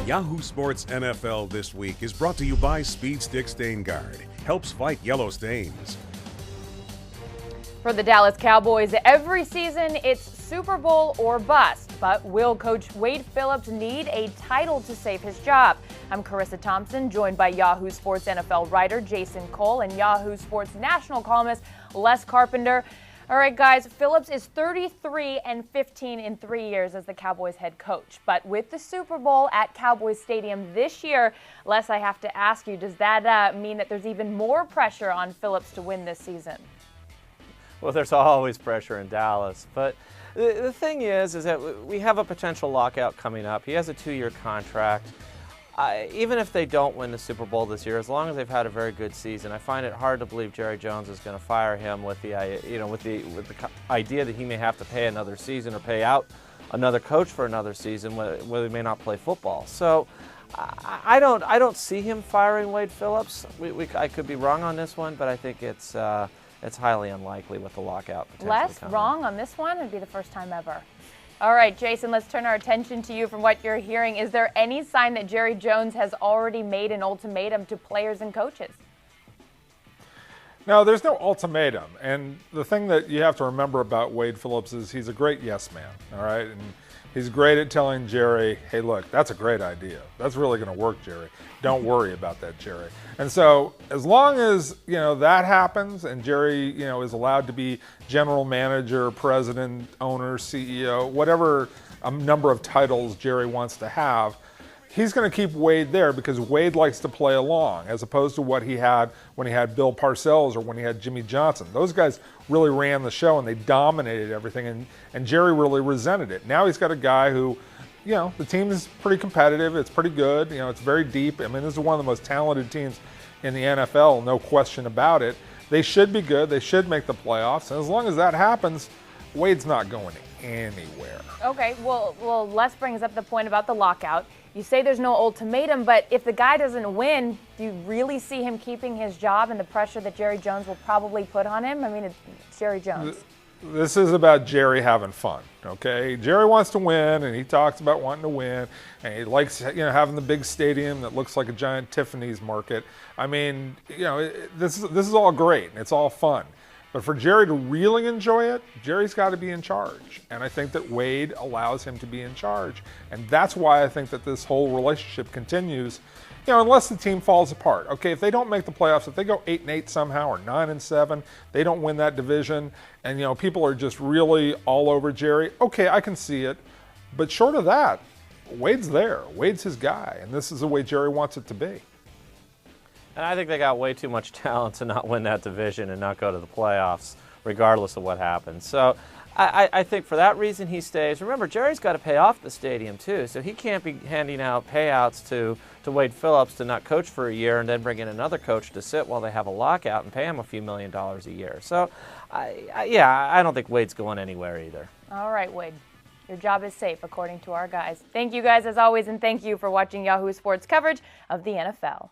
Yahoo Sports NFL This Week is brought to you by Speed Stick Stain Guard. Helps fight yellow stains. For the Dallas Cowboys, every season it's Super Bowl or bust. But will Coach Wade Phillips need a title to save his job? I'm Carissa Thompson, joined by Yahoo Sports NFL writer Jason Cole and Yahoo Sports national columnist Les Carpenter. All right, guys, Phillips is 33-15 in 3 years as the Cowboys head coach. But with the Super Bowl at Cowboys Stadium this year, Les, I have to ask you, does that mean that there's even more pressure on Phillips to win this season? Well, there's always pressure in Dallas. But the thing is that we have a potential lockout coming up. He has a 2-year contract. Even if they don't win the Super Bowl this year, as long as they've had a very good season, I find it hard to believe Jerry Jones is going to fire him with the idea that he may have to pay another season or pay out another coach for another season where he may not play football. So I don't see him firing Wade Phillips. I could be wrong on this one, but I think it's highly unlikely with the lockout potentially Les, coming. wrong on this one? It'd be the first time ever. All right, Jason, let's turn our attention to you from what you're hearing. Is there any sign that Jerry Jones has already made an ultimatum to players and coaches? No, there's no ultimatum. And the thing that you have to remember about Wade Phillips is he's a great yes man, all right? And he's great at telling Jerry, hey, look, that's a great idea. That's really going to work, Jerry. Don't worry about that, Jerry. And so as long as, that happens and Jerry, is allowed to be general manager, president, owner, CEO, whatever number of titles Jerry wants to have, he's going to keep Wade there because Wade likes to play along as opposed to what he had when he had Bill Parcells or when he had Jimmy Johnson. Those guys really ran the show and they dominated everything, and Jerry really resented it. Now he's got a guy who, the team is pretty competitive. It's pretty good. It's very deep. I mean, this is one of the most talented teams in the NFL, no question about it. They should be good. They should make the playoffs. And as long as that happens, Wade's not going anywhere. Okay, well, Les brings up the point about the lockout. You say there's no ultimatum, but if the guy doesn't win, do you really see him keeping his job and the pressure that Jerry Jones will probably put on him? I mean, it's Jerry Jones. This is about Jerry having fun, okay? Jerry wants to win, and he talks about wanting to win, and he likes, having the big stadium that looks like a giant Tiffany's market. I mean, this is all great, and it's all fun. But for Jerry to really enjoy it, Jerry's got to be in charge. And I think that Wade allows him to be in charge. And that's why I think that this whole relationship continues, unless the team falls apart. Okay, if they don't make the playoffs, if they go 8-8 somehow or 9-7, they don't win that division, and people are just really all over Jerry, okay, I can see it. But short of that, Wade's there. Wade's his guy, and this is the way Jerry wants it to be. And I think they got way too much talent to not win that division and not go to the playoffs, regardless of what happens. So I think for that reason he stays. Remember, Jerry's got to pay off the stadium too, so he can't be handing out payouts to Wade Phillips to not coach for a year and then bring in another coach to sit while they have a lockout and pay him a few $1 million a year. So, I don't think Wade's going anywhere either. All right, Wade. Your job is safe, according to our guys. Thank you guys as always, and thank you for watching Yahoo Sports coverage of the NFL.